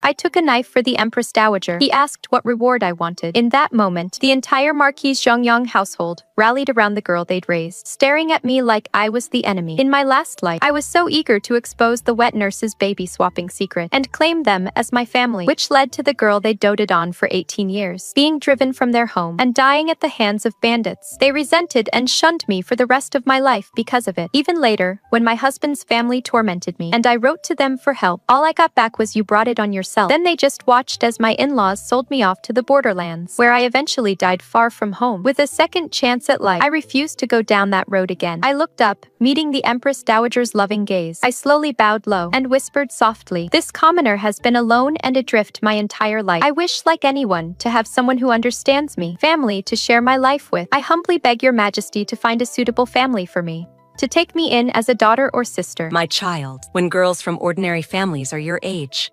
I took a knife for the Empress Dowager. He asked what reward I wanted. In that moment, the entire Marquise Zhongyang household rallied around the girl they'd raised, staring at me like I was the enemy. In my last life, I was so eager to expose the wet nurse's baby-swapping secret and claim them as my family, which led to the girl they doted on for 18 years being driven from their home and dying at the hands of bandits. They resented and shunned me for the rest of my life because of it. Even later, when my husband's family tormented me and I wrote to them for help, all I got back was, "You brought it on yourself." Then they just watched as my in-laws sold me off to the borderlands, where I eventually died far from home. With a second chance at life, I refused to go down that road again. I looked up, meeting the Empress Dowager's loving gaze. I slowly bowed low and whispered softly, "This commoner has been alone and adrift my entire life. I wish, like anyone, to have someone who understands me, family to share my life with. I humbly beg your majesty to find a suitable family for me, to take me in as a daughter or sister." My child, when girls from ordinary families are your age,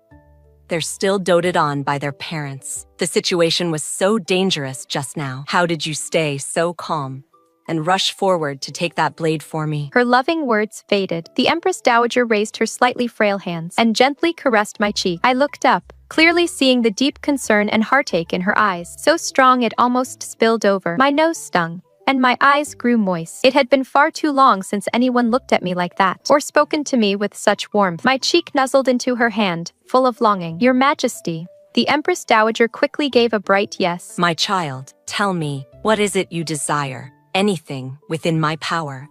they're still doted on by their parents. The situation was so dangerous just now. How did you stay so calm and rush forward to take that blade for me? Her loving words faded. The Empress Dowager raised her slightly frail hands and gently caressed my cheek. I looked up, clearly seeing the deep concern and heartache in her eyes, so strong it almost spilled over. My nose stung, and my eyes grew moist. It had been far too long since anyone looked at me like that, or spoken to me with such warmth. My cheek nuzzled into her hand, full of longing. "Your Majesty." The Empress Dowager quickly gave a bright yes. My child, tell me, what is it you desire? Anything within my power.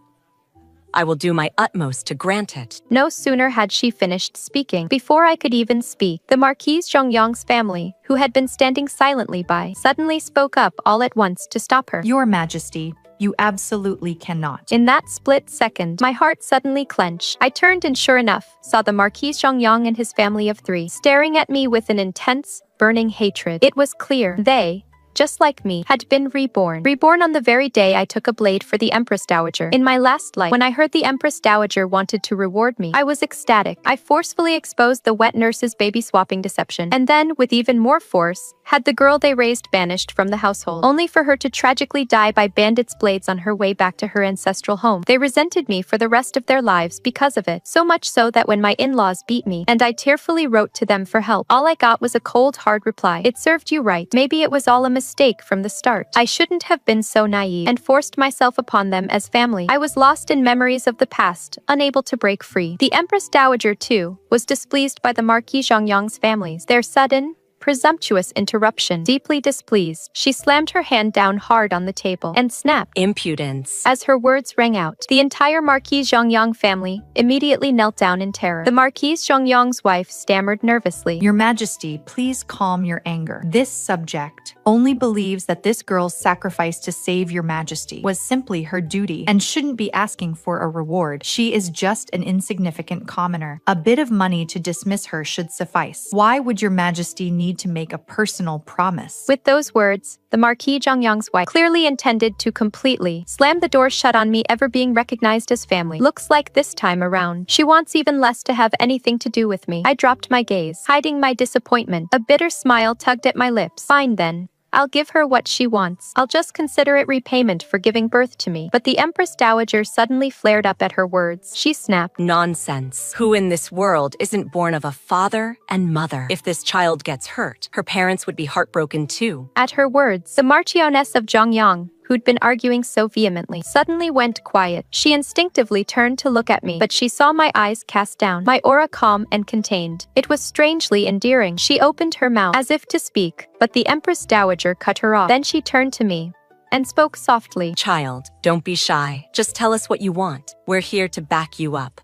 I will do my utmost to grant it. No sooner had she finished speaking, before I could even speak, the Marquise Zhongyang's family, who had been standing silently by, suddenly spoke up all at once to stop her. "Your Majesty, you absolutely cannot." In that split second, my heart suddenly clenched. I turned and sure enough, saw the Marquise Zhongyang and his family of 3, staring at me with an intense, burning hatred. It was clear they, just like me, had been reborn. Reborn on the very day I took a blade for the Empress Dowager. In my last life, when I heard the Empress Dowager wanted to reward me, I was ecstatic. I forcefully exposed the wet nurse's baby-swapping deception, and then, with even more force, had the girl they raised banished from the household, only for her to tragically die by bandits' blades on her way back to her ancestral home. They resented me for the rest of their lives because of it, so much so that when my in-laws beat me, and I tearfully wrote to them for help, all I got was a cold, hard reply. "It served you right. Maybe it was all a mistake from the start. I shouldn't have been so naive and forced myself upon them as family. I was lost in memories of the past, unable to break free." The Empress Dowager, too, was displeased by the Marquis Zhongyang's families. Their sudden, presumptuous interruption. Deeply displeased, she slammed her hand down hard on the table and snapped, "Impudence." As her words rang out, the entire Marquis Zhongyang family immediately knelt down in terror. The Marquise Zhongyang's wife stammered nervously, "Your Majesty, please calm your anger. This subject only believes that this girl's sacrifice to save your Majesty was simply her duty and shouldn't be asking for a reward. She is just an insignificant commoner. A bit of money to dismiss her should suffice. Why would your Majesty need to make a personal promise?" With those words, the Marquis Zhongyang's wife clearly intended to completely slam the door shut on me ever being recognized as family. Looks like this time around, she wants even less to have anything to do with me. I dropped my gaze, hiding my disappointment. A bitter smile tugged at my lips. Fine then. I'll give her what she wants. I'll just consider it repayment for giving birth to me. But the Empress Dowager suddenly flared up at her words. She snapped, "Nonsense. Who in this world isn't born of a father and mother? If this child gets hurt, her parents would be heartbroken too." At her words, the Marchioness of Zhongyang, who'd been arguing so vehemently, suddenly went quiet. She instinctively turned to look at me, but she saw my eyes cast down, my aura calm and contained. It was strangely endearing. She opened her mouth as if to speak, but the Empress Dowager cut her off. Then she turned to me and spoke softly. "Child, don't be shy. Just tell us what you want. We're here to back you up."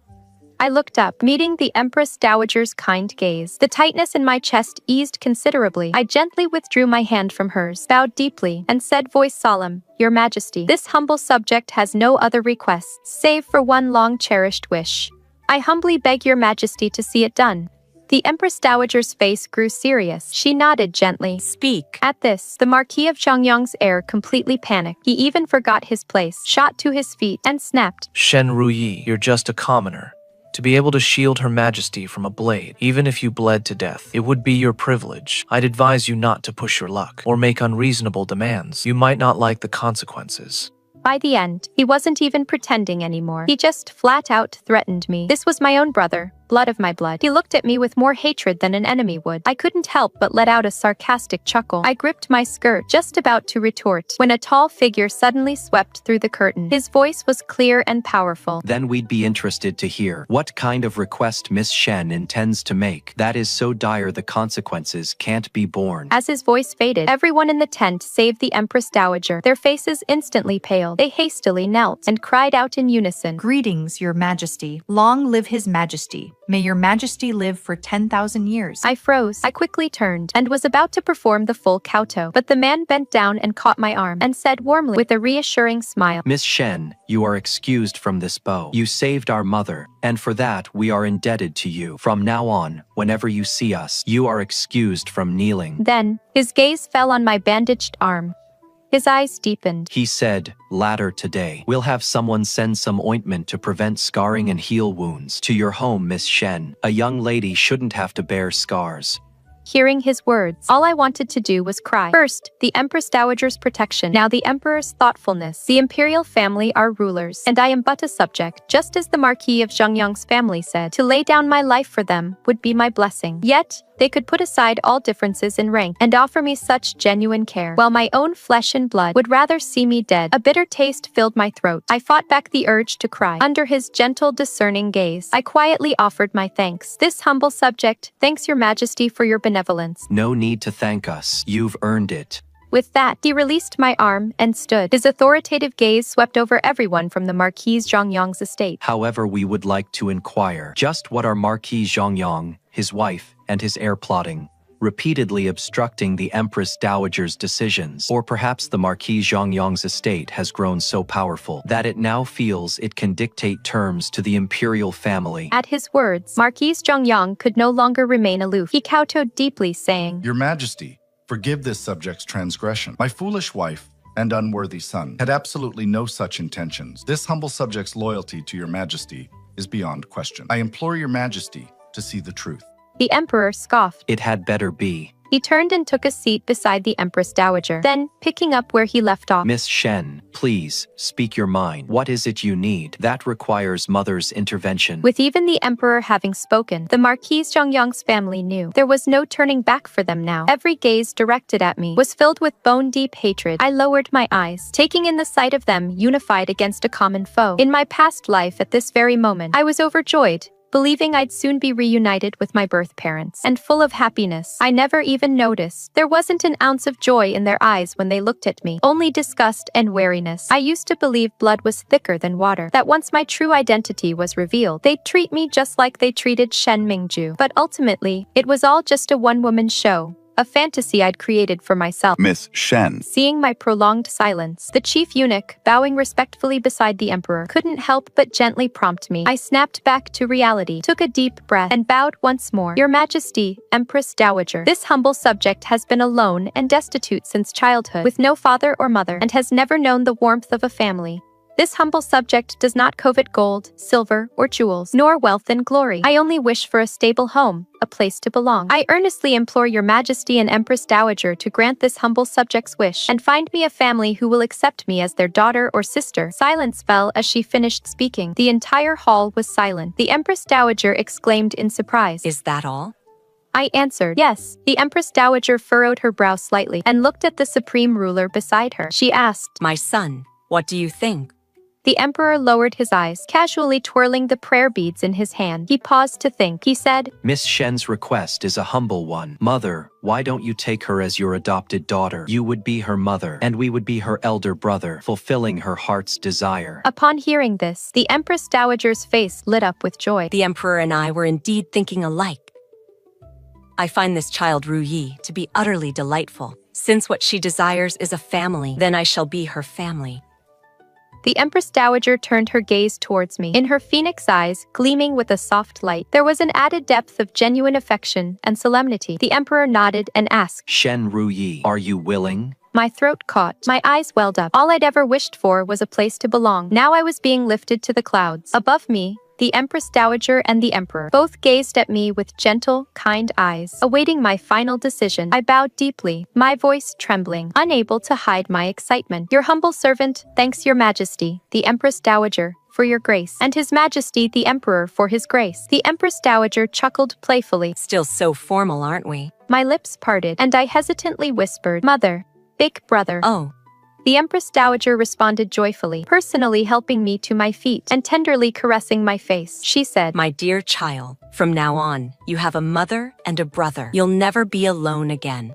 I looked up, meeting the Empress Dowager's kind gaze. The tightness in my chest eased considerably. I gently withdrew my hand from hers, bowed deeply, and said, voice solemn, "Your Majesty, this humble subject has no other requests, save for one long-cherished wish. I humbly beg your Majesty to see it done." The Empress Dowager's face grew serious. She nodded gently. "Speak." At this, the Marquis of Zhongyang's heir completely panicked. He even forgot his place, shot to his feet, and snapped, "Shen Ruyi, you're just a commoner. To be able to shield Her Majesty from a blade, even if you bled to death, it would be your privilege. I'd advise you not to push your luck, or make unreasonable demands. You might not like the consequences." By the end, he wasn't even pretending anymore. He just flat out threatened me. This was my own brother, blood of my blood. He looked at me with more hatred than an enemy would. I couldn't help but let out a sarcastic chuckle. I gripped my skirt, just about to retort, when a tall figure suddenly swept through the curtain. His voice was clear and powerful. Then we'd be interested to hear what kind of request Miss Shen intends to make that is so dire the consequences can't be borne. As his voice faded, everyone in the tent save the Empress Dowager. Their faces instantly paled. They hastily knelt and cried out in unison, Greetings, Your Majesty. Long live His Majesty. May Your Majesty live for 10,000 years. I froze. I quickly turned and was about to perform the full kowtow, but the man bent down and caught my arm and said warmly with a reassuring smile, Miss Shen, you are excused from this bow. You saved our mother, and for that we are indebted to you. From now on, whenever you see us, you are excused from kneeling. Then, his gaze fell on my bandaged arm. His eyes deepened. He said, later today, we'll have someone send some ointment to prevent scarring and heal wounds to your home, Miss Shen. A young lady shouldn't have to bear scars. Hearing his words, all I wanted to do was cry. First, the Empress Dowager's protection, now the Emperor's thoughtfulness. The imperial family are rulers, and I am but a subject, just as the Marquis of Zhengyang's family said. To lay down my life for them would be my blessing. Yet, they could put aside all differences in rank and offer me such genuine care, while my own flesh and blood would rather see me dead. A bitter taste filled my throat. I fought back the urge to cry. Under his gentle, discerning gaze, I quietly offered my thanks. This humble subject thanks Your Majesty for your benevolence. No need to thank us. You've earned it. With that, he released my arm and stood. His authoritative gaze swept over everyone from the Marquis Zhengyang's estate. However, we would like to inquire just what are Marquis Zhengyang, his wife, and his heir plotting, repeatedly obstructing the Empress Dowager's decisions, or perhaps the Marquis Zhengyang's estate has grown so powerful that it now feels it can dictate terms to the imperial family. At his words, Marquis Zhengyang could no longer remain aloof. He kowtowed deeply, saying, Your Majesty, forgive this subject's transgression. My foolish wife and unworthy son had absolutely no such intentions. This humble subject's loyalty to Your Majesty is beyond question. I implore Your Majesty to see the truth. The Emperor scoffed. It had better be. He turned and took a seat beside the Empress Dowager. Then, picking up where he left off, Miss Shen, please, speak your mind. What is it you need? That requires mother's intervention. With even the Emperor having spoken, the Marquis Zhengyang's family knew there was no turning back for them now. Every gaze directed at me was filled with bone-deep hatred. I lowered my eyes, taking in the sight of them unified against a common foe. In my past life at this very moment, I was overjoyed, believing I'd soon be reunited with my birth parents, and full of happiness. I never even noticed. There wasn't an ounce of joy in their eyes when they looked at me, only disgust and wariness. I used to believe blood was thicker than water, that once my true identity was revealed, they'd treat me just like they treated Shen Mingju. But ultimately, it was all just a one-woman show. A fantasy I'd created for myself. Miss Shen. Seeing my prolonged silence, the chief eunuch, bowing respectfully beside the emperor, couldn't help but gently prompt me. I snapped back to reality, took a deep breath, and bowed once more. Your Majesty, Empress Dowager, this humble subject has been alone and destitute since childhood, with no father or mother, and has never known the warmth of a family. This humble subject does not covet gold, silver, or jewels, nor wealth and glory. I only wish for a stable home, a place to belong. I earnestly implore Your Majesty and Empress Dowager to grant this humble subject's wish, and find me a family who will accept me as their daughter or sister. Silence fell as she finished speaking. The entire hall was silent. The Empress Dowager exclaimed in surprise, Is that all? I answered, yes. The Empress Dowager furrowed her brow slightly and looked at the supreme ruler beside her. She asked, My son, what do you think? The Emperor lowered his eyes, casually twirling the prayer beads in his hand. He paused to think. He said, Miss Shen's request is a humble one. Mother, why don't you take her as your adopted daughter? You would be her mother, and we would be her elder brother, fulfilling her heart's desire. Upon hearing this, the Empress Dowager's face lit up with joy. The Emperor and I were indeed thinking alike. I find this child Ru Yi to be utterly delightful. Since what she desires is a family, then I shall be her family. The Empress Dowager turned her gaze towards me, in her phoenix eyes gleaming with a soft light. There was an added depth of genuine affection and solemnity. The Emperor nodded and asked, Shen Ru Yi, are you willing? My throat caught. My eyes welled up. All I'd ever wished for was a place to belong. Now I was being lifted to the clouds. Above me, the Empress Dowager and the Emperor both gazed at me with gentle, kind eyes, awaiting my final decision. I bowed deeply, my voice trembling, unable to hide my excitement. Your humble servant, thanks Your Majesty. The Empress Dowager for your grace, and His Majesty the Emperor for his grace." The Empress Dowager chuckled playfully. Still so formal, aren't we? My lips parted, and I hesitantly whispered, "Mother, big brother." Oh, The Empress Dowager responded joyfully, personally helping me to my feet and tenderly caressing my face. She said, my dear child, from now on, you have a mother and a brother. You'll never be alone again.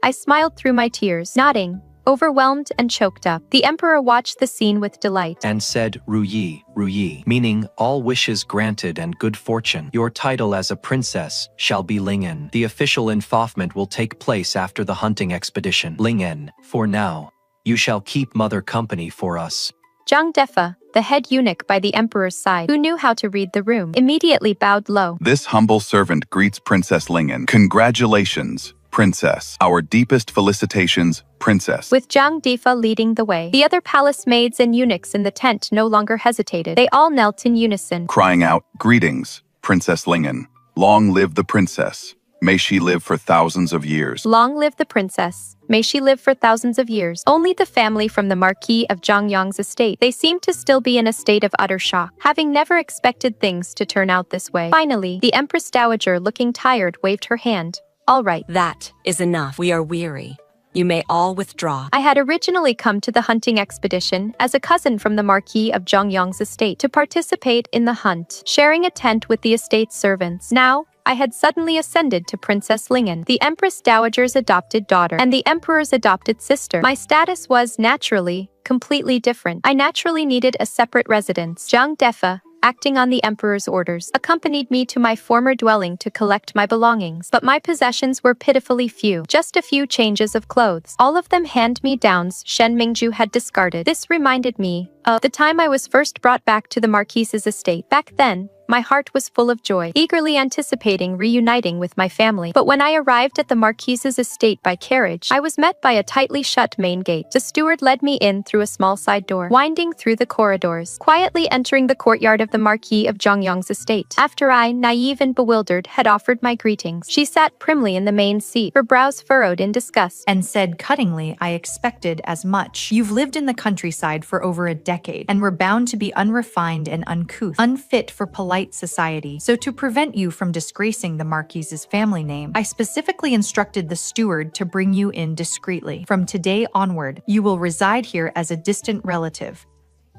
I smiled through my tears, nodding, overwhelmed and choked up. The Emperor watched the scene with delight. And said, Ruyi, Ruyi, meaning all wishes granted and good fortune. Your title as a princess shall be Lingen. The official infaufment will take place after the hunting expedition. Lingen, for now, you shall keep mother company for us. Zhang Defa, the head eunuch by the Emperor's side, who knew how to read the room, immediately bowed low. This humble servant greets Princess Lingen. Congratulations, Princess. Our deepest felicitations, Princess. With Zhang Defa leading the way, the other palace maids and eunuchs in the tent no longer hesitated. They all knelt in unison, Crying out, Greetings, Princess Lingen. Long live the princess. May she live for thousands of years. "Long live the princess. May she live for thousands of years." Only the family from the Marquis of Zhongyang's estate. They seemed to still be in a state of utter shock, having never expected things to turn out this way. Finally, the Empress Dowager, looking tired, waved her hand. "All right." That is enough. We are weary. You may all withdraw. I had originally come to the hunting expedition as a cousin from the Marquis of Zhongyang's estate to participate in the hunt, sharing a tent with the estate's servants. Now, I had suddenly ascended to Princess Lingen, the Empress Dowager's adopted daughter, and the Emperor's adopted sister. My status was, naturally, completely different. I naturally needed a separate residence. Zhang Defa, acting on the Emperor's orders, accompanied me to my former dwelling to collect my belongings, but my possessions were pitifully few. Just a few changes of clothes, all of them hand-me-downs Shen Mingju had discarded. This reminded me of the time I was first brought back to the Marquise's estate. Back then, my heart was full of joy, eagerly anticipating reuniting with my family. But when I arrived at the Marquise's estate by carriage, I was met by a tightly shut main gate. The steward led me in through a small side door, winding through the corridors, quietly entering the courtyard of the Marquis of Zhongyang's estate. After I, naive and bewildered, had offered my greetings, she sat primly in the main seat, her brows furrowed in disgust, And said cuttingly, "I expected as much. You've lived in the countryside for over a decade, and were bound to be unrefined and uncouth, unfit for polite society. So to prevent you from disgracing the Marquise's family name, I specifically instructed the steward to bring you in discreetly. From today onward, you will reside here as a distant relative.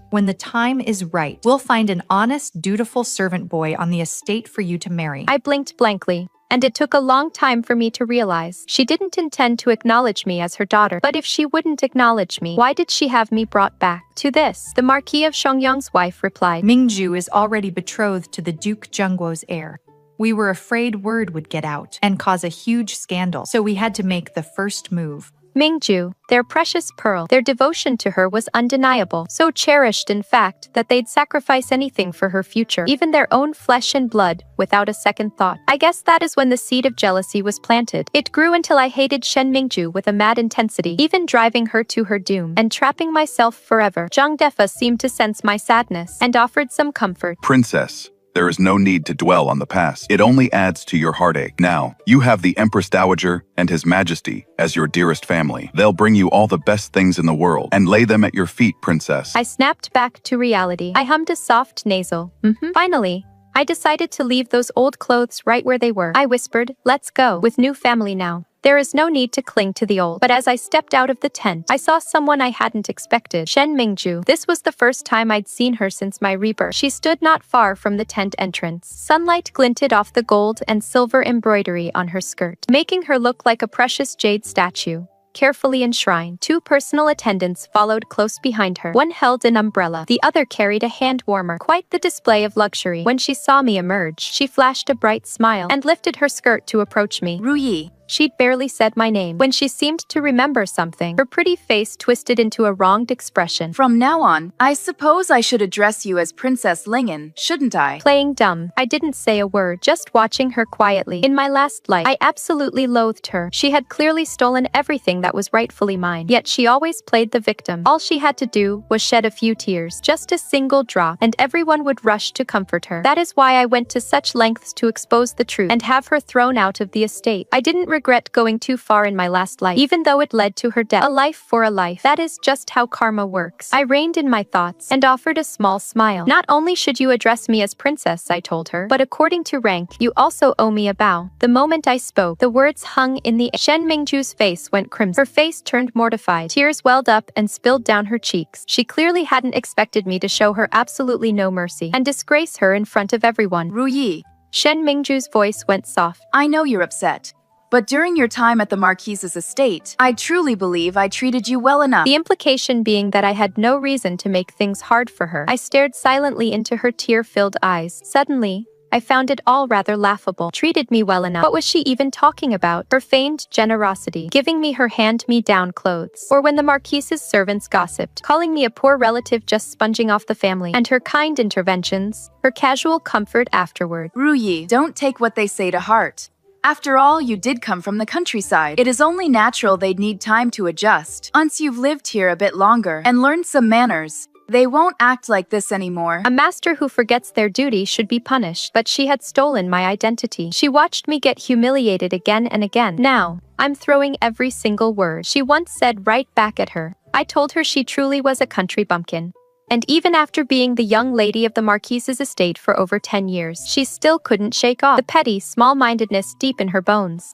When the time is right, we'll find an honest, dutiful servant boy on the estate for you to marry." I blinked blankly, and it took a long time for me to realize she didn't intend to acknowledge me as her daughter. But if she wouldn't acknowledge me, why did she have me brought back? To this, the Marquis of Zhongyang's wife replied, Mingju is already betrothed to the Duke Zhengguo's heir. We were afraid word would get out and cause a huge scandal, so we had to make the first move. Mingju, their precious pearl, their devotion to her was undeniable, so cherished in fact that they'd sacrifice anything for her future, even their own flesh and blood, without a second thought. I guess that is when the seed of jealousy was planted. It grew until I hated Shen Mingju with a mad intensity, even driving her to her doom, and trapping myself forever. Zhang Defa seemed to sense my sadness, and offered some comfort. Princess, there is no need to dwell on the past. It only adds to your heartache. Now, you have the Empress Dowager and His Majesty as your dearest family. They'll bring you all the best things in the world and lay them at your feet, Princess. I snapped back to reality. I hummed a soft nasal, Finally, I decided to leave those old clothes right where they were. I whispered, "Let's go. With new family now, there is no need to cling to the old." But as I stepped out of the tent, I saw someone I hadn't expected. Shen Mingju. This was the first time I'd seen her since my rebirth. She stood not far from the tent entrance. Sunlight glinted off the gold and silver embroidery on her skirt, making her look like a precious jade statue, carefully enshrined. Two personal attendants followed close behind her. One held an umbrella, the other carried a hand warmer. Quite the display of luxury. When she saw me emerge, she flashed a bright smile and lifted her skirt to approach me. Ruyi. She'd barely said my name when she seemed to remember something. Her pretty face twisted into a wronged expression. From now on, I suppose I should address you as Princess Lingen, shouldn't I? Playing dumb, I didn't say a word, just watching her quietly. In my last life, I absolutely loathed her. She had clearly stolen everything that was rightfully mine, yet she always played the victim. All she had to do was shed a few tears, just a single drop, and everyone would rush to comfort her. That is why I went to such lengths to expose the truth and have her thrown out of the estate. I didn't regret going too far in my last life, even though it led to her death. A life for a life. That is just how karma works. I reined in my thoughts and offered a small smile. Not only should you address me as princess, I told her, but according to rank, you also owe me a bow. The moment I spoke, the words hung in the air. Shen Mingju's face went crimson. Her face turned mortified. Tears welled up and spilled down her cheeks. She clearly hadn't expected me to show her absolutely no mercy and disgrace her in front of everyone. Ru Yi, Shen Mingju's voice went soft. I know you're upset, but during your time at the Marquise's estate, I truly believe I treated you well enough. The implication being that I had no reason to make things hard for her. I stared silently into her tear-filled eyes. Suddenly, I found it all rather laughable. Treated me well enough. What was she even talking about? Her feigned generosity, giving me her hand-me-down clothes. Or when the Marquise's servants gossiped, calling me a poor relative just sponging off the family. And her kind interventions, her casual comfort afterward. Ru Yi, don't take what they say to heart. After all, you did come from the countryside. It is only natural they'd need time to adjust. Once you've lived here a bit longer and learned some manners, they won't act like this anymore. A master who forgets their duty should be punished, but she had stolen my identity. She watched me get humiliated again and again. Now, I'm throwing every single word she once said right back at her. I told her she truly was a country bumpkin. And even after being the young lady of the Marquise's estate for over 10 years, she still couldn't shake off the petty small-mindedness deep in her bones.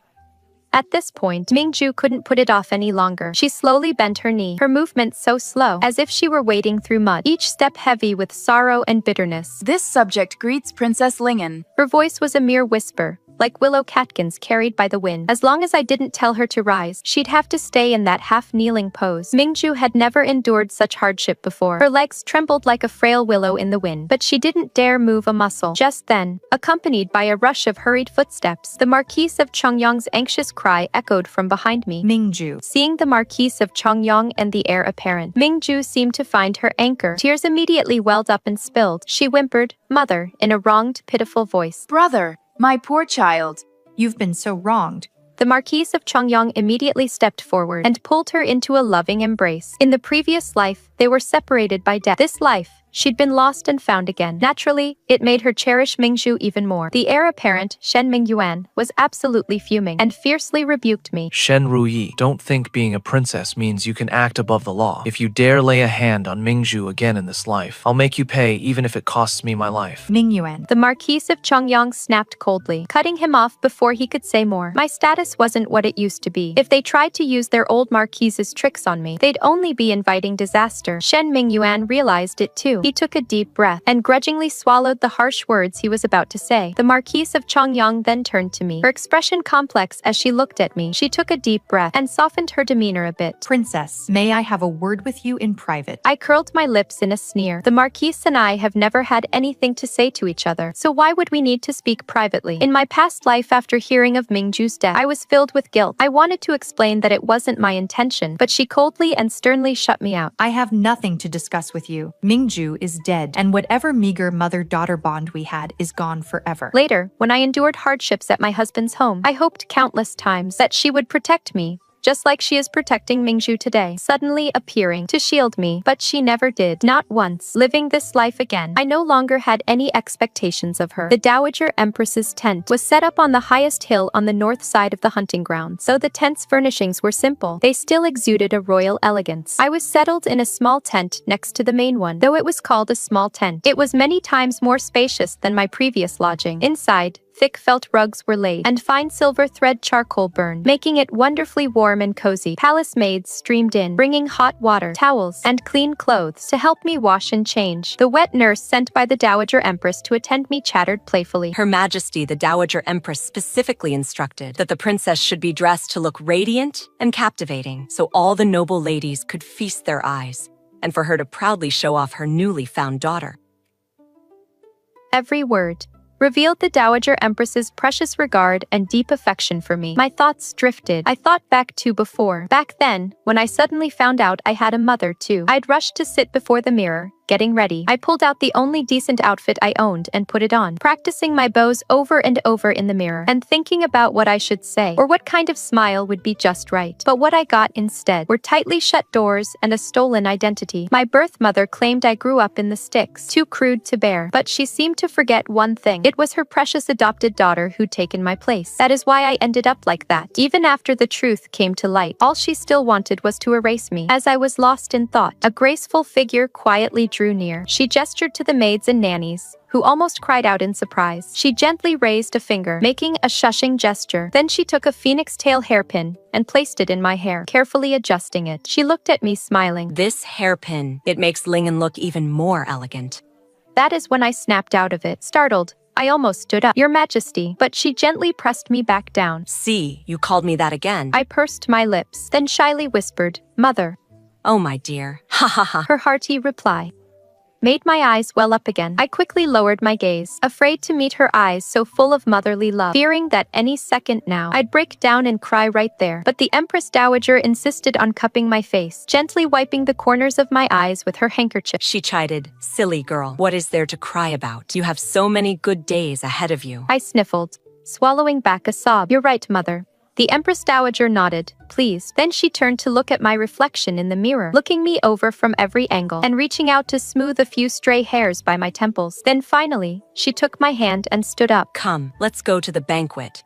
At this point, Mingju couldn't put it off any longer. She slowly bent her knee, her movements so slow, as if she were wading through mud, each step heavy with sorrow and bitterness. This subject greets Princess Lingen. Her voice was a mere whisper, like willow catkins carried by the wind. As long as I didn't tell her to rise, she'd have to stay in that half-kneeling pose. Mingju had never endured such hardship before. Her legs trembled like a frail willow in the wind, but she didn't dare move a muscle. Just then, accompanied by a rush of hurried footsteps, the Marquise of Chongyang's anxious cry echoed from behind me. Mingju. Seeing the Marquise of Chongyang and the heir apparent, Mingju seemed to find her anchor. Tears immediately welled up and spilled. She whimpered, "Mother," in a wronged, pitiful voice. Brother, my poor child. You've been so wronged. The Marquise of Chongyang immediately stepped forward and pulled her into a loving embrace. In the previous life, they were separated by death. This life, she'd been lost and found again. Naturally, it made her cherish Mingju even more. The heir apparent, Shen Mingyuan, was absolutely fuming and fiercely rebuked me. Shen Ruyi, don't think being a princess means you can act above the law. If you dare lay a hand on Mingju again in this life, I'll make you pay even if it costs me my life. Mingyuan. The Marquise of Chongyang snapped coldly, cutting him off before he could say more. My status wasn't what it used to be. If they tried to use their old Marquise's tricks on me, they'd only be inviting disaster. Shen Mingyuan realized it too. He took a deep breath and grudgingly swallowed the harsh words he was about to say. The Marquise of Chongyang then turned to me, her expression complex as she looked at me. She took a deep breath and softened her demeanor a bit. Princess, may I have a word with you in private? I curled my lips in a sneer. The Marquise and I have never had anything to say to each other, so why would we need to speak privately? In my past life after hearing of Mingju's death, I was filled with guilt. I wanted to explain that it wasn't my intention, but she coldly and sternly shut me out. I have nothing to discuss with you. Mingju is dead, and whatever meager mother-daughter bond we had is gone forever. Later, when I endured hardships at my husband's home, I hoped countless times that she would protect me, just like she is protecting Mingju today, suddenly appearing to shield me, but she never did. Not once. Living this life again, I no longer had any expectations of her. The Dowager Empress's tent was set up on the highest hill on the north side of the hunting grounds, so the tent's furnishings were simple. They still exuded a royal elegance. I was settled in a small tent next to the main one, though it was called a small tent. It was many times more spacious than my previous lodging. Inside, thick felt rugs were laid, and fine silver thread charcoal burned, making it wonderfully warm and cozy. Palace maids streamed in, bringing hot water, towels, and clean clothes to help me wash and change. The wet nurse sent by the Dowager Empress to attend me chattered playfully. Her Majesty, the Dowager Empress, specifically instructed that the princess should be dressed to look radiant and captivating, so all the noble ladies could feast their eyes, and for her to proudly show off her newly found daughter. Every word revealed the Dowager Empress's precious regard and deep affection for me. My thoughts drifted. I thought back to before. Back then, when I suddenly found out I had a mother too. I'd rushed to sit before the mirror, getting ready. I pulled out the only decent outfit I owned and put it on, practicing my bows over and over in the mirror, and thinking about what I should say, or what kind of smile would be just right. But what I got instead were tightly shut doors and a stolen identity. My birth mother claimed I grew up in the sticks, too crude to bear, but she seemed to forget one thing. It was her precious adopted daughter who'd taken my place. That is why I ended up like that. Even after the truth came to light, all she still wanted was to erase me. As I was lost in thought, a graceful figure quietly drew near. She gestured to the maids and nannies, who almost cried out in surprise. She gently raised a finger, making a shushing gesture. Then she took a phoenix tail hairpin and placed it in my hair, carefully adjusting it. She looked at me, smiling. This hairpin, it makes Lingen look even more elegant. That is when I snapped out of it. Startled, I almost stood up. Your Majesty, but she gently pressed me back down. See, you called me that again. I pursed my lips, then shyly whispered, Mother. Oh my dear. Ha ha ha. Her hearty reply made my eyes well up again. I quickly lowered my gaze, afraid to meet her eyes so full of motherly love, fearing that any second now I'd break down and cry right there. But the Empress Dowager insisted on cupping my face, gently wiping the corners of my eyes with her handkerchief. She chided, Silly girl, what is there to cry about? You have so many good days ahead of you. I sniffled, swallowing back a sob. You're right, Mother. The Empress Dowager nodded, pleased. Then she turned to look at my reflection in the mirror, looking me over from every angle and reaching out to smooth a few stray hairs by my temples. Then finally, she took my hand and stood up. Come, let's go to the banquet.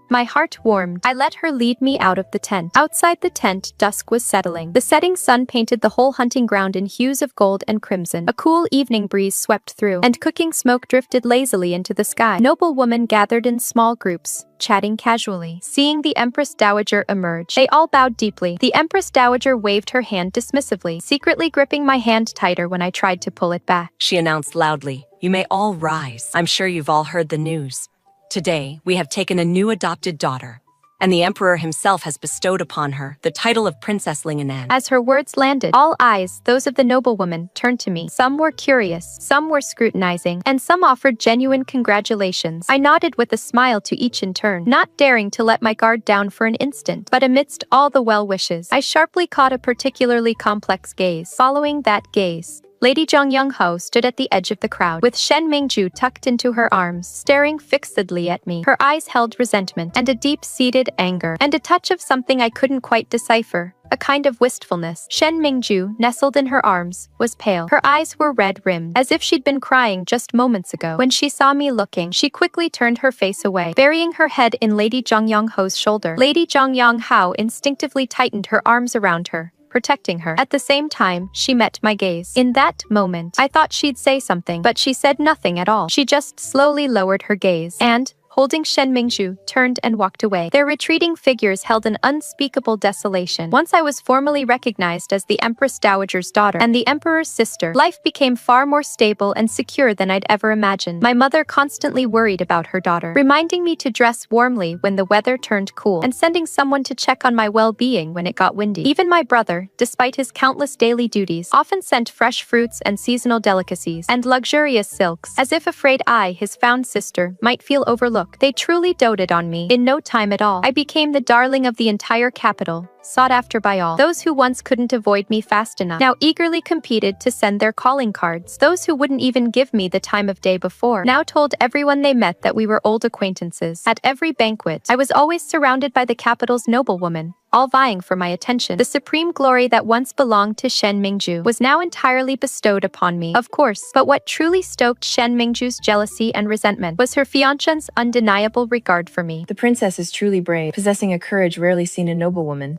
My heart warmed. I let her lead me out of the tent. Outside the tent, dusk was settling. The setting sun painted the whole hunting ground in hues of gold and crimson. A cool evening breeze swept through, and cooking smoke drifted lazily into the sky. Noble women gathered in small groups, chatting casually. Seeing the Empress Dowager emerge, they all bowed deeply. The Empress Dowager waved her hand dismissively, secretly gripping my hand tighter when I tried to pull it back. She announced loudly, You may all rise. I'm sure you've all heard the news. Today, we have taken a new adopted daughter, and the Emperor himself has bestowed upon her the title of Princess Lingenan. As her words landed, all eyes, those of the noblewoman, turned to me. Some were curious, some were scrutinizing, and some offered genuine congratulations. I nodded with a smile to each in turn, not daring to let my guard down for an instant. But amidst all the well wishes, I sharply caught a particularly complex gaze. Following that gaze, Lady Zhang Yongho stood at the edge of the crowd, with Shen Mingju tucked into her arms, staring fixedly at me. Her eyes held resentment and a deep-seated anger, and a touch of something I couldn't quite decipher, a kind of wistfulness. Shen Mingju, nestled in her arms, was pale. Her eyes were red-rimmed, as if she'd been crying just moments ago. When she saw me looking, she quickly turned her face away, burying her head in Lady Zhang Yongho's shoulder. Lady Zhang Yonghao instinctively tightened her arms around her, protecting her. At the same time, she met my gaze. In that moment, I thought she'd say something, but she said nothing at all. She just slowly lowered her gaze and, holding Shen Mingju, turned and walked away. Their retreating figures held an unspeakable desolation. Once I was formally recognized as the Empress Dowager's daughter and the Emperor's sister, life became far more stable and secure than I'd ever imagined. My mother constantly worried about her daughter, reminding me to dress warmly when the weather turned cool, and sending someone to check on my well-being when it got windy. Even my brother, despite his countless daily duties, often sent fresh fruits and seasonal delicacies and luxurious silks, as if afraid I, his found sister, might feel overlooked. They truly doted on me. In no time at all, I became the darling of the entire capital, sought after by all. Those who once couldn't avoid me fast enough now eagerly competed to send their calling cards. Those who wouldn't even give me the time of day before now told everyone they met that we were old acquaintances. At every banquet, I was always surrounded by the capital's noblewomen, all vying for my attention. The supreme glory that once belonged to Shen Mingju was now entirely bestowed upon me, of course. But what truly stoked Shen Mingju's jealousy and resentment was her fiancé's undeniable regard for me. The princess is truly brave, possessing a courage rarely seen in noblewomen.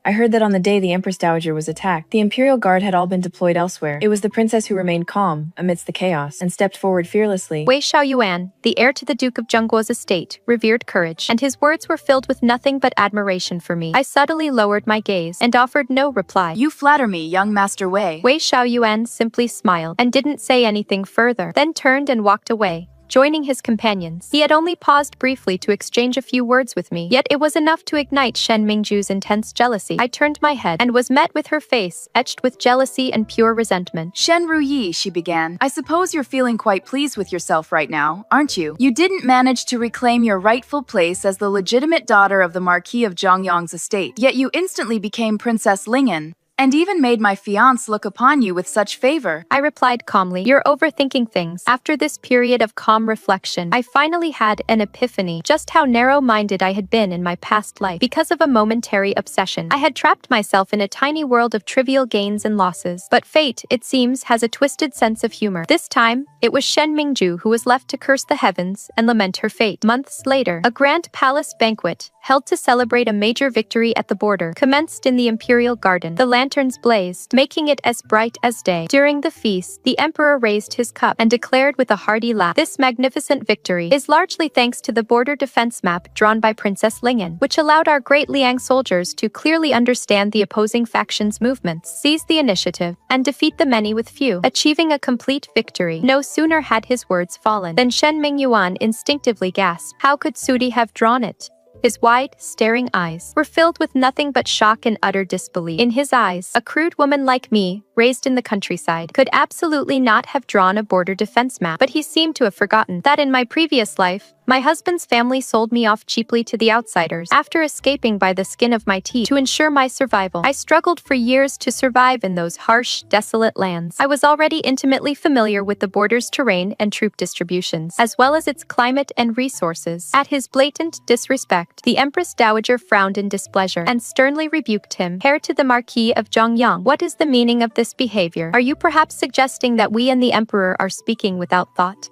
I heard that on the day the Empress Dowager was attacked, the Imperial Guard had all been deployed elsewhere. It was the princess who remained calm amidst the chaos and stepped forward fearlessly. Wei Xiaoyuan, the heir to the Duke of Zhengguo's estate, revered courage, and his words were filled with nothing but admiration for me. I subtly lowered my gaze and offered no reply. You flatter me, young Master Wei. Wei Xiaoyuan simply smiled and didn't say anything further, then turned and walked away, joining his companions. He had only paused briefly to exchange a few words with me, yet it was enough to ignite Shen Mingju's intense jealousy. I turned my head and was met with her face, etched with jealousy and pure resentment. Shen Ruyi, she began. I suppose you're feeling quite pleased with yourself right now, aren't you? You didn't manage to reclaim your rightful place as the legitimate daughter of the Marquis of Zhongyang's estate, yet you instantly became Princess Lingen, and even made my fiancé look upon you with such favor. I replied calmly, "You're overthinking things." After this period of calm reflection, I finally had an epiphany just how narrow-minded I had been in my past life. Because of a momentary obsession, I had trapped myself in a tiny world of trivial gains and losses. But fate, it seems, has a twisted sense of humor. This time, it was Shen Mingju who was left to curse the heavens and lament her fate. Months later, a grand palace banquet, held to celebrate a major victory at the border, commenced in the imperial garden. The lanterns blazed, making it as bright as day. During the feast, the emperor raised his cup and declared with a hearty laugh, "This magnificent victory is largely thanks to the border defense map drawn by Princess Lingen, which allowed our great Liang soldiers to clearly understand the opposing faction's movements, seize the initiative, and defeat the many with few, achieving a complete victory." No sooner had his words fallen than Shen Mingyuan instinctively gasped. How could Sudi have drawn it? His wide, staring eyes were filled with nothing but shock and utter disbelief. In his eyes, a crude woman like me, raised in the countryside, could absolutely not have drawn a border defense map. But he seemed to have forgotten that in my previous life, my husband's family sold me off cheaply to the outsiders. After escaping by the skin of my teeth to ensure my survival, I struggled for years to survive in those harsh, desolate lands. I was already intimately familiar with the border's terrain and troop distributions, as well as its climate and resources. At his blatant disrespect, the Empress Dowager frowned in displeasure and sternly rebuked him. "Heir to the Marquis of Zhongyang, what is the meaning of this behavior? Are you perhaps suggesting that we and the Emperor are speaking without thought?"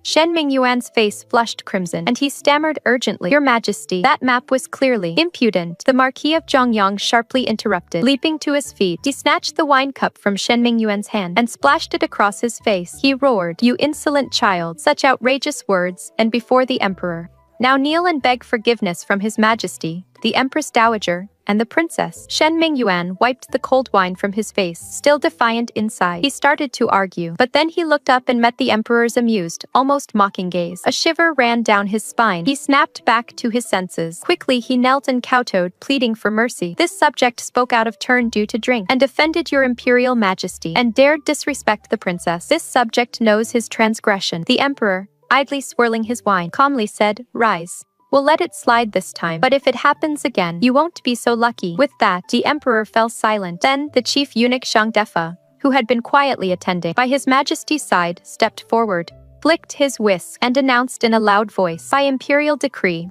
Shen Mingyuan's face flushed crimson, and he stammered urgently, "Your Majesty, that map was clearly impudent." The Marquis of Zhongyang sharply interrupted. Leaping to his feet, he snatched the wine cup from Shen Mingyuan's hand and splashed it across his face. He roared, "You insolent child, such outrageous words, and before the Emperor. Now kneel and beg forgiveness from His Majesty, the Empress Dowager, and the princess." Shen Mingyuan wiped the cold wine from his face, still defiant inside. He started to argue, but then he looked up and met the emperor's amused, almost mocking gaze. A shiver ran down his spine. He snapped back to his senses. Quickly he knelt and kowtowed, pleading for mercy. "This subject spoke out of turn due to drink, and offended your imperial majesty, and dared disrespect the princess. This subject knows his transgression." The emperor, idly swirling his wine, calmly said, "Rise. We'll let it slide this time, but if it happens again, you won't be so lucky." With that, the emperor fell silent. Then, the chief eunuch Shang Defa, who had been quietly attending by His Majesty's side, stepped forward, flicked his whisk, and announced in a loud voice, "By imperial decree,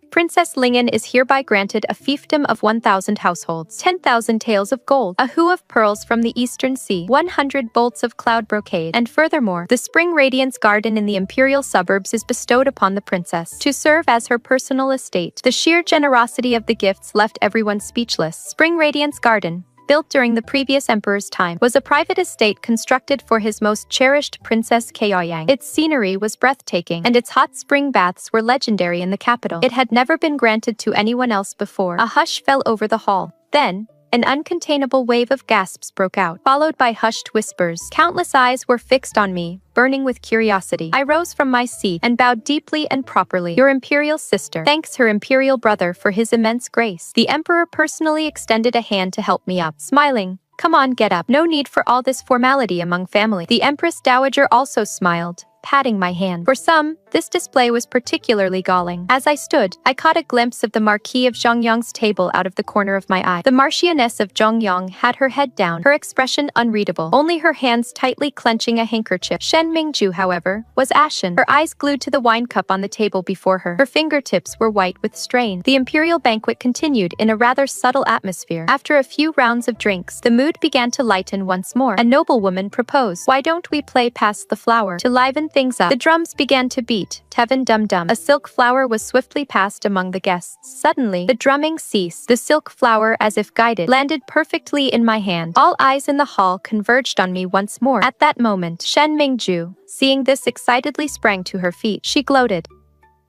Princess Lingen is hereby granted a fiefdom of 1,000 households, 10,000 taels of gold, a hu of pearls from the eastern sea, 100 bolts of cloud brocade, and furthermore, the Spring Radiance Garden in the imperial suburbs is bestowed upon the princess to serve as her personal estate." The sheer generosity of the gifts left everyone speechless. Spring Radiance Garden, built during the previous emperor's time, was a private estate constructed for his most cherished Princess Kaoyang. Its scenery was breathtaking, and its hot spring baths were legendary in the capital. It had never been granted to anyone else before. A hush fell over the hall. Then, an uncontainable wave of gasps broke out, followed by hushed whispers. Countless eyes were fixed on me, burning with curiosity. I rose from my seat and bowed deeply and properly. "Your imperial sister thanks her imperial brother for his immense grace." The emperor personally extended a hand to help me up, smiling, "Come on, get up. No need for all this formality among family." The Empress Dowager also smiled, patting my hand. For some, this display was particularly galling. As I stood, I caught a glimpse of the Marquis of Zhongyang's table out of the corner of my eye. The Marchioness of Zhongyang had her head down, her expression unreadable, only her hands tightly clenching a handkerchief. Shen Mingju, however, was ashen, her eyes glued to the wine cup on the table before her. Her fingertips were white with strain. The imperial banquet continued in a rather subtle atmosphere. After a few rounds of drinks, the mood began to lighten once more. A noblewoman proposed, "Why don't we play Pass the Flower to liven things up?" The drums began to beat. Tevin Dum Dum. A silk flower was swiftly passed among the guests. Suddenly, the drumming ceased. The silk flower, as if guided, landed perfectly in my hand. All eyes in the hall converged on me once more. At that moment, Shen Mingju, seeing this, excitedly sprang to her feet. She gloated,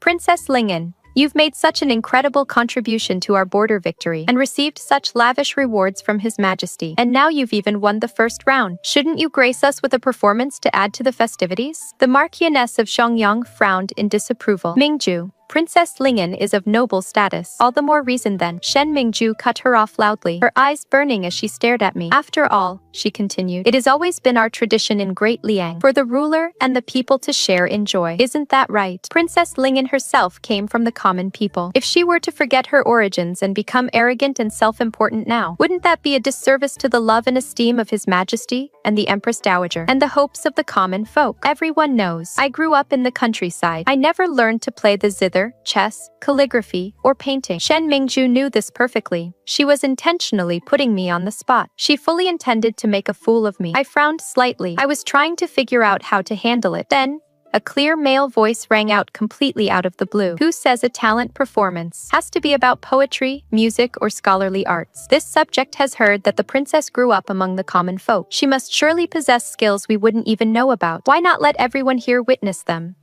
"Princess Lingen, you've made such an incredible contribution to our border victory and received such lavish rewards from His Majesty. And now you've even won the first round. Shouldn't you grace us with a performance to add to the festivities?" The Marchioness of Zhongyang frowned in disapproval. "Mingju, Princess Lingyan is of noble status. All the more reason then. Shen Mingju cut her off loudly, her eyes burning as she stared at me. After all, she continued, it has always been our tradition in Great Liang for the ruler and the people to share in joy. Isn't that right? Princess Lingyan herself came from the common people. If she were to forget her origins and become arrogant and self-important now, wouldn't that be a disservice to the love and esteem of His Majesty and the Empress Dowager and the hopes of the common folk? Everyone knows I grew up in the countryside. I never learned to play the zither, chess, calligraphy, or painting. Shen Mingju knew this perfectly. She was intentionally putting me on the spot. She fully intended to make a fool of me. I frowned slightly. I was trying to figure out how to handle it. Then, a clear male voice rang out completely out of the blue. Who says a talent performance has to be about poetry, music, or scholarly arts? This subject has heard that the princess grew up among the common folk. She must surely possess skills we wouldn't even know about. Why not let everyone here witness them?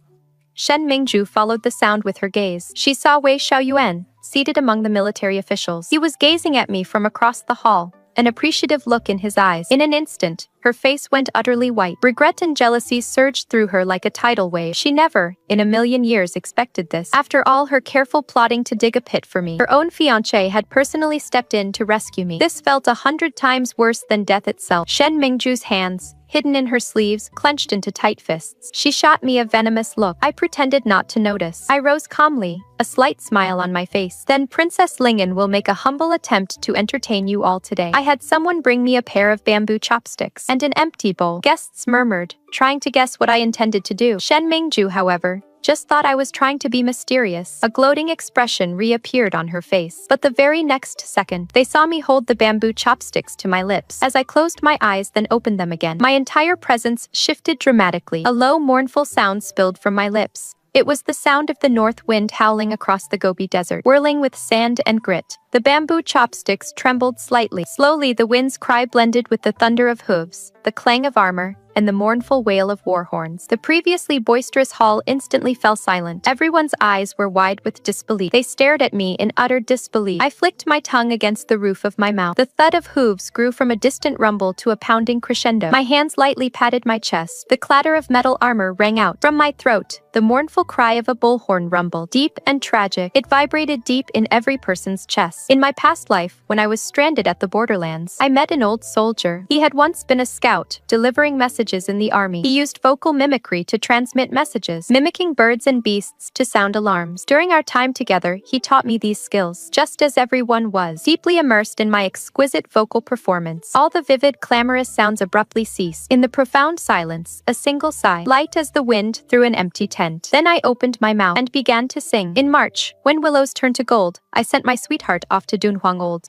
Shen Mingju followed the sound with her gaze. She saw Wei Xiaoyuan, seated among the military officials. He was gazing at me from across the hall, an appreciative look in his eyes. In an instant, her face went utterly white. Regret and jealousy surged through her like a tidal wave. She never, in a million years, expected this. After all her careful plotting to dig a pit for me, her own fiancé had personally stepped in to rescue me. This felt 100 times worse than death itself. Shen Mingju's hands, hidden in her sleeves, clenched into tight fists. She shot me a venomous look. I pretended not to notice. I rose calmly, a slight smile on my face. Then Princess Lingyan will make a humble attempt to entertain you all today. I had someone bring me a pair of bamboo chopsticks and an empty bowl. Guests murmured, trying to guess what I intended to do. Shen Mingju, however, just thought I was trying to be mysterious. A gloating expression reappeared on her face. But the very next second, they saw me hold the bamboo chopsticks to my lips. As I closed my eyes then opened them again, my entire presence shifted dramatically. A low, mournful sound spilled from my lips. It was the sound of the north wind howling across the Gobi Desert, whirling with sand and grit. The bamboo chopsticks trembled slightly. Slowly, the wind's cry blended with the thunder of hooves, the clang of armor, and the mournful wail of war horns. The previously boisterous hall instantly fell silent. Everyone's eyes were wide with disbelief. They stared at me in utter disbelief. I flicked my tongue against the roof of my mouth. The thud of hooves grew from a distant rumble to a pounding crescendo. My hands lightly patted my chest. The clatter of metal armor rang out. From my throat, the mournful cry of a bullhorn rumbled, deep and tragic. It vibrated deep in every person's chest. In my past life, when I was stranded at the borderlands, I met an old soldier. He had once been a scout, delivering messages in the army. He used vocal mimicry to transmit messages, mimicking birds and beasts to sound alarms. During our time together, he taught me these skills, just as everyone was deeply immersed in my exquisite vocal performance. All the vivid, clamorous sounds abruptly ceased. In the profound silence, a single sigh, light as the wind through an empty tent. Then I opened my mouth and began to sing. In March, when willows turned to gold, I sent my sweetheart off to Dunhuang Old.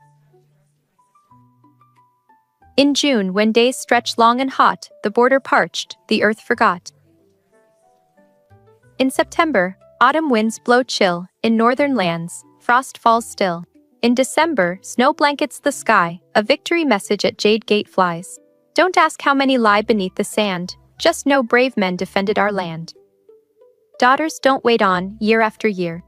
In June, when days stretched long and hot, the border parched, the earth forgot. In September, autumn winds blow chill, in northern lands, frost falls still. In December, snow blankets the sky, a victory message at Jade Gate flies. Don't ask how many lie beneath the sand, just know brave men defended our land. Daughters don't wait on, year after year.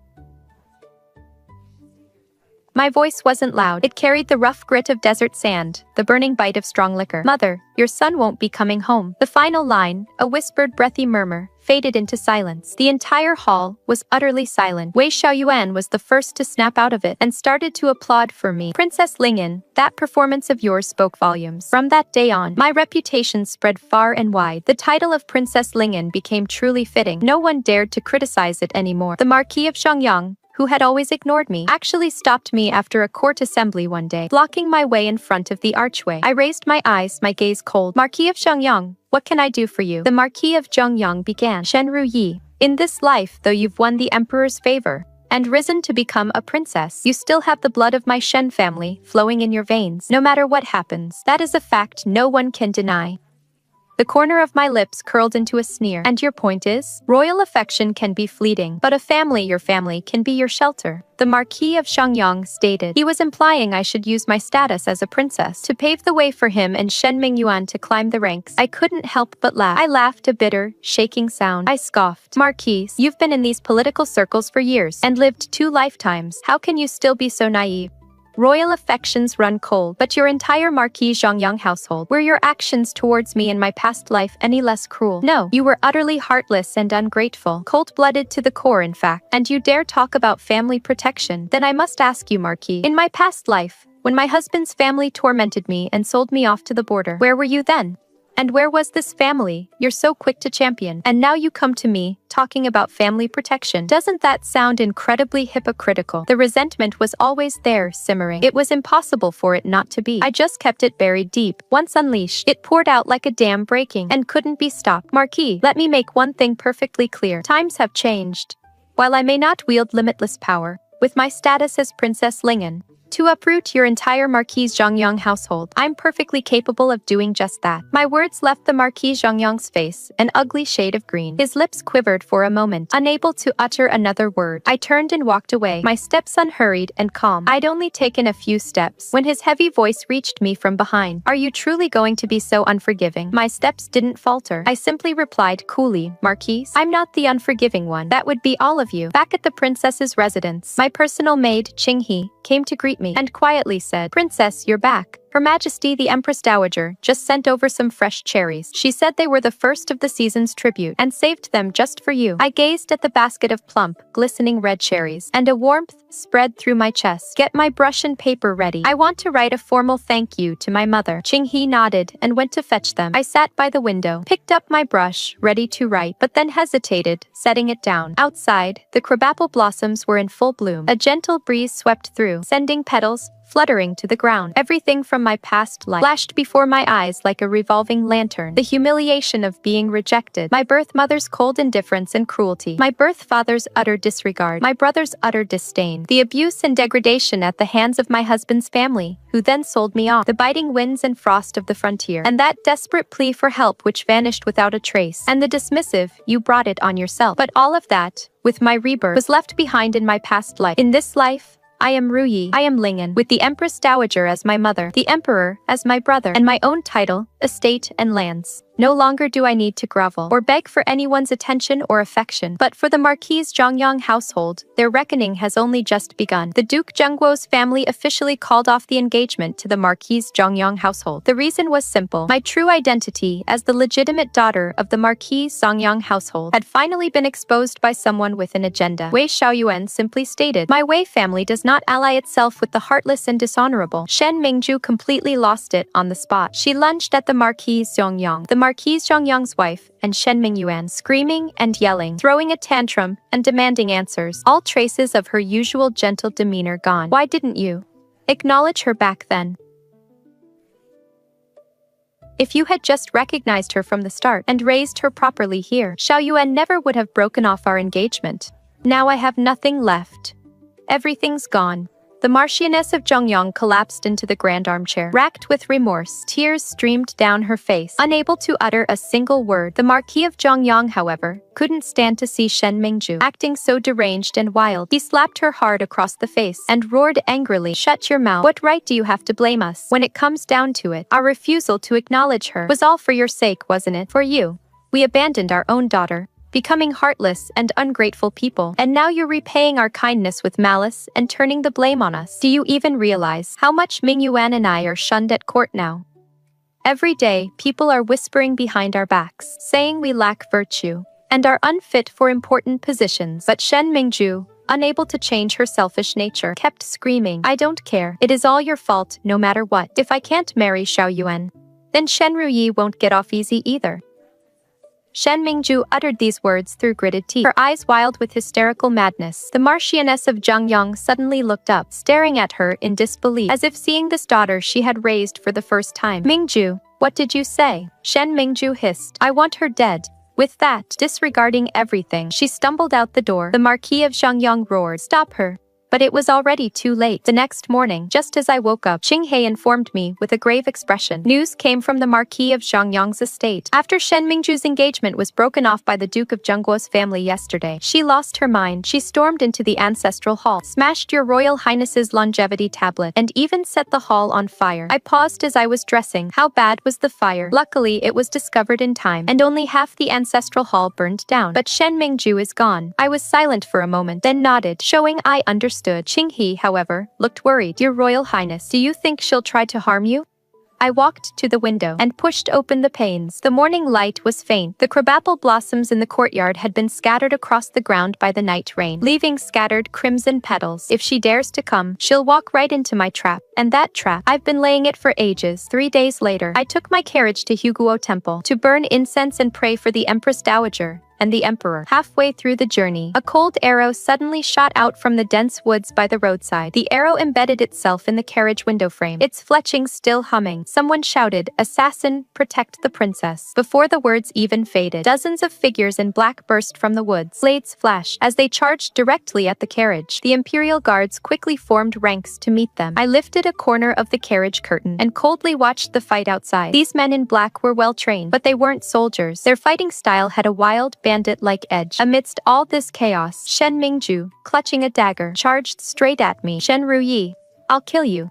My voice wasn't loud. It carried the rough grit of desert sand, the burning bite of strong liquor. Mother, your son won't be coming home. The final line, a whispered breathy murmur, faded into silence. The entire hall was utterly silent. Wei Xiaoyuan was the first to snap out of it and started to applaud for me. Princess Lingyan, that performance of yours spoke volumes. From that day on, my reputation spread far and wide. The title of Princess Lingyan became truly fitting. No one dared to criticize it anymore. The Marquis of Xiangyang, who had always ignored me, actually stopped me after a court assembly one day, blocking my way in front of the archway. I raised my eyes, my gaze cold. Marquis of Xiangyang, what can I do for you? The Marquis of Zhengyang began. Shen Ruyi, in this life, though you've won the emperor's favor and risen to become a princess, you still have the blood of my Shen family flowing in your veins. No matter what happens, that is a fact no one can deny. The corner of my lips curled into a sneer. And your point is? Royal affection can be fleeting, but your family can be your shelter. The Marquis of Xiangyang stated. He was implying I should use my status as a princess to pave the way for him and Shen Mingyuan to climb the ranks. I couldn't help but laugh. I laughed a bitter, shaking sound. I scoffed. Marquis, you've been in these political circles for years and lived 2 lifetimes. How can you still be so naive? Royal affections run cold, but your entire Marquis Zhongyang household. Were your actions towards me in my past life any less cruel? No, you were utterly heartless and ungrateful, cold-blooded to the core in fact. And you dare talk about family protection? Then I must ask you, Marquis, in my past life, when my husband's family tormented me and sold me off to the border, where were you then? And where was this family you're so quick to champion? And now you come to me, talking about family protection. Doesn't that sound incredibly hypocritical? The resentment was always there, simmering. It was impossible for it not to be. I just kept it buried deep. Once unleashed, it poured out like a dam breaking, and couldn't be stopped. Marquis, let me make one thing perfectly clear. Times have changed. While I may not wield limitless power, with my status as Princess Lingen, to uproot your entire Marquis Zhongyang household, I'm perfectly capable of doing just that. My words left the Marquis Zhongyang's face an ugly shade of green. His lips quivered for a moment, unable to utter another word. I turned and walked away, my steps unhurried and calm. I'd only taken a few steps when his heavy voice reached me from behind. Are you truly going to be so unforgiving? My steps didn't falter. I simply replied coolly, Marquis, I'm not the unforgiving one. That would be all of you. Back at the princess's residence, my personal maid, Qinghe, came to greet me and quietly said, Princess, you're back. Her Majesty the Empress Dowager just sent over some fresh cherries. She said they were the first of the season's tribute and saved them just for you. I gazed at the basket of plump, glistening red cherries, and a warmth spread through my chest. Get my brush and paper ready. I want to write a formal thank you to my mother. Qinghe nodded and went to fetch them. I sat by the window, picked up my brush, ready to write, but then hesitated, setting it down. Outside, the crabapple blossoms were in full bloom. A gentle breeze swept through, sending petals fluttering to the ground. Everything from my past life flashed before my eyes like a revolving lantern. The humiliation of being rejected, my birth mother's cold indifference and cruelty, my birth father's utter disregard, my brother's utter disdain, the abuse and degradation at the hands of my husband's family, who then sold me off, the biting winds and frost of the frontier, and that desperate plea for help which vanished without a trace, and the dismissive, you brought it on yourself. But all of that, with my rebirth, was left behind in my past life. In this life, I am Ruyi. I am Lingen, with the Empress Dowager as my mother, the Emperor as my brother, and my own title, estate, and lands. No longer do I need to grovel or beg for anyone's attention or affection, but for the Marquis Zhongyang household, their reckoning has only just begun. The Duke Zhengguo's family officially called off the engagement to the Marquis Zhongyang household. The reason was simple. My true identity as the legitimate daughter of the Marquis Zhongyang household had finally been exposed by someone with an agenda. Wei Xiaoyuan simply stated, My Wei family does not ally itself with the heartless and dishonorable. Shen Mingju completely lost it on the spot. She lunged at the Marquis Zhongyang, the Marquis Zhongyang's wife, and Shen Mingyuan, screaming and yelling, throwing a tantrum, and demanding answers. All traces of her usual gentle demeanor gone. Why didn't you acknowledge her back then? If you had just recognized her from the start and raised her properly here, Xiaoyuan never would have broken off our engagement. Now I have nothing left. Everything's gone. The Marchioness of Zhongyang collapsed into the grand armchair, racked with remorse. Tears streamed down her face, unable to utter a single word. The Marquis of Zhongyang, however, couldn't stand to see Shen Mingju acting so deranged and wild. He slapped her hard across the face and roared angrily, Shut your mouth. What right do you have to blame us? When it comes down to it, our refusal to acknowledge her was all for your sake, wasn't it? For you. We abandoned our own daughter, becoming heartless and ungrateful people, and now you're repaying our kindness with malice and turning the blame on us. Do you even realize how much Mingyuan and I are shunned at court now? Every day, people are whispering behind our backs, saying we lack virtue and are unfit for important positions. But Shen Mingju, unable to change her selfish nature, kept screaming, I don't care. It is all your fault, no matter what. If I can't marry Xiaoyuan, then Shen Ruyi won't get off easy either. Shen Mingju uttered these words through gritted teeth, her eyes wild with hysterical madness. The Marchioness of Zhongyang suddenly looked up, staring at her in disbelief, as if seeing this daughter she had raised for the first time. Mingju, what did you say? Shen Mingju hissed, I want her dead. With that, disregarding everything, she stumbled out the door. The Marquis of Zhongyang roared, Stop her. But it was already too late. The next morning, just as I woke up, Qinghe informed me with a grave expression. News came from the Marquis of Zhongyang's estate. After Shen Mingju's engagement was broken off by the Duke of Zhengguo's family yesterday, she lost her mind. She stormed into the ancestral hall, smashed your Royal Highness's longevity tablet, and even set the hall on fire. I paused as I was dressing. How bad was the fire? Luckily, it was discovered in time, and only half the ancestral hall burned down. But Shen Mingju is gone. I was silent for a moment, then nodded, showing I understood. understood. Qinghe, however, looked worried. Your Royal Highness, do you think she'll try to harm you? I walked to the window and pushed open the panes. The morning light was faint. The crabapple blossoms in the courtyard had been scattered across the ground by the night rain, leaving scattered crimson petals. If she dares to come, she'll walk right into my trap. And that trap, I've been laying it for ages. 3 days later, I took my carriage to Huguo Temple to burn incense and pray for the Empress Dowager and the Emperor. Halfway through the journey, a cold arrow suddenly shot out from the dense woods by the roadside. The arrow embedded itself in the carriage window frame, its fletching still humming. Someone shouted, "Assassin, protect the princess." Before the words even faded, dozens of figures in black burst from the woods. Blades flashed as they charged directly at the carriage. The Imperial Guards quickly formed ranks to meet them. I lifted a corner of the carriage curtain and coldly watched the fight outside. These men in black were well trained, but they weren't soldiers. Their fighting style had a wild, bandit-like edge. Amidst all this chaos, Shen Mingju, clutching a dagger, charged straight at me. "Shen Ruyi, I'll kill you."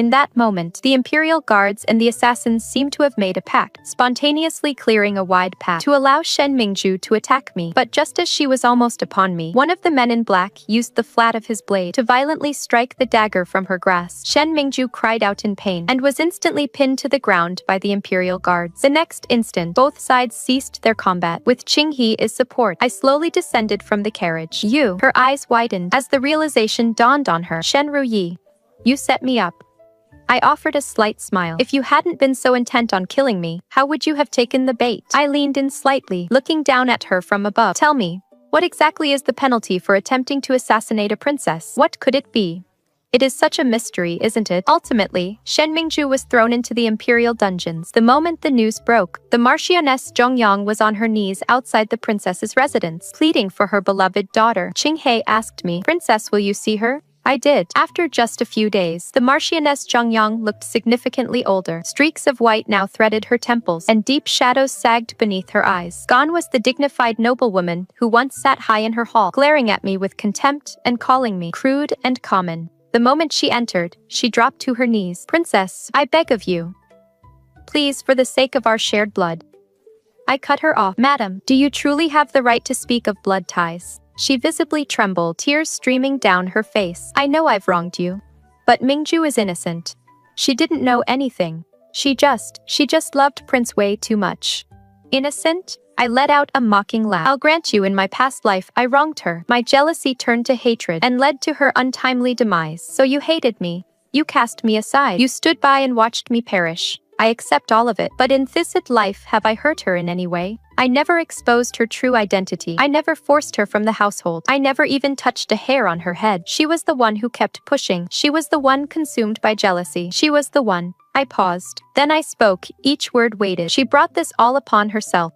In that moment, the Imperial Guards and the assassins seemed to have made a pact, spontaneously clearing a wide path to allow Shen Mingju to attack me. But just as she was almost upon me, one of the men in black used the flat of his blade to violently strike the dagger from her grasp. Shen Mingju cried out in pain and was instantly pinned to the ground by the Imperial Guards. The next instant, both sides ceased their combat. With Qinghe as support, I slowly descended from the carriage. "You," her eyes widened as the realization dawned on her. "Shen Ruyi, you set me up." I offered a slight smile. "If you hadn't been so intent on killing me, how would you have taken the bait?" I leaned in slightly, looking down at her from above. "Tell me, what exactly is the penalty for attempting to assassinate a princess? What could it be? It is such a mystery, isn't it?" Ultimately, Shen Mingju was thrown into the imperial dungeons. The moment the news broke, the Marchioness Zhongyang was on her knees outside the princess's residence, pleading for her beloved daughter. Qinghe asked me, "Princess, will you see her?" I did. After just a few days, the Marchioness Zhongyang looked significantly older. Streaks of white now threaded her temples, and deep shadows sagged beneath her eyes. Gone was the dignified noblewoman who once sat high in her hall, glaring at me with contempt and calling me crude and common. The moment she entered, she dropped to her knees. "Princess, I beg of you. Please, for the sake of our shared blood." I cut her off. "Madam, do you truly have the right to speak of blood ties?" She visibly trembled, tears streaming down her face. "I know I've wronged you. But Mingju is innocent. She didn't know anything. She just loved Prince Wei too much." "Innocent?" I let out a mocking laugh. "I'll grant you, in my past life, I wronged her. My jealousy turned to hatred and led to her untimely demise. So you hated me. You cast me aside. You stood by and watched me perish. I accept all of it. But in this life, have I hurt her in any way? I never exposed her true identity. I never forced her from the household. I never even touched a hair on her head. She was the one who kept pushing. She was the one consumed by jealousy. She was the one." I paused. Then I spoke, each word weighted. "She brought this all upon herself."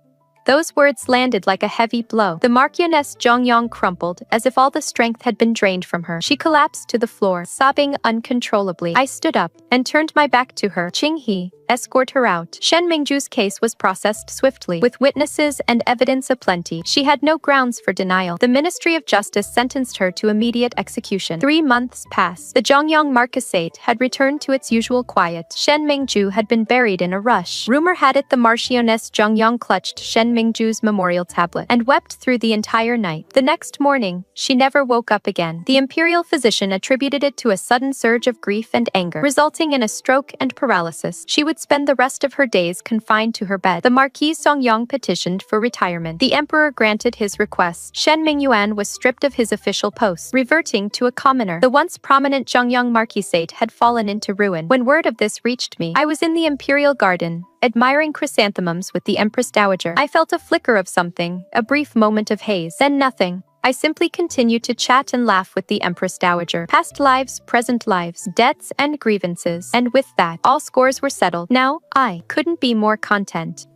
Those words landed like a heavy blow. The Marchioness Zhongyang crumpled, as if all the strength had been drained from her. She collapsed to the floor, sobbing uncontrollably. I stood up and turned my back to her. "Qinghe, escort her out." Shen Mingju's case was processed swiftly, with witnesses and evidence aplenty. She had no grounds for denial. The Ministry of Justice sentenced her to immediate execution. 3 months passed. The Zhongyang Marquisate had returned to its usual quiet. Shen Mingju had been buried in a rush. Rumor had it the Marchioness Zhongyang clutched Shen Mingju's memorial tablet and wept through the entire night. The next morning, she never woke up again. The imperial physician attributed it to a sudden surge of grief and anger, resulting in a stroke and paralysis. She would spend the rest of her days confined to her bed. The Marquis Songyang petitioned for retirement. The emperor granted his request. Shen Mingyuan was stripped of his official post, reverting to a commoner. The once prominent Zhongyang Marquisate had fallen into ruin. When word of this reached me, I was in the imperial garden, admiring chrysanthemums with the Empress Dowager. I felt a flicker of something, a brief moment of haze, then nothing. I simply continued to chat and laugh with the Empress Dowager. Past lives, present lives, debts and grievances. And with that, all scores were settled. Now, I couldn't be more content.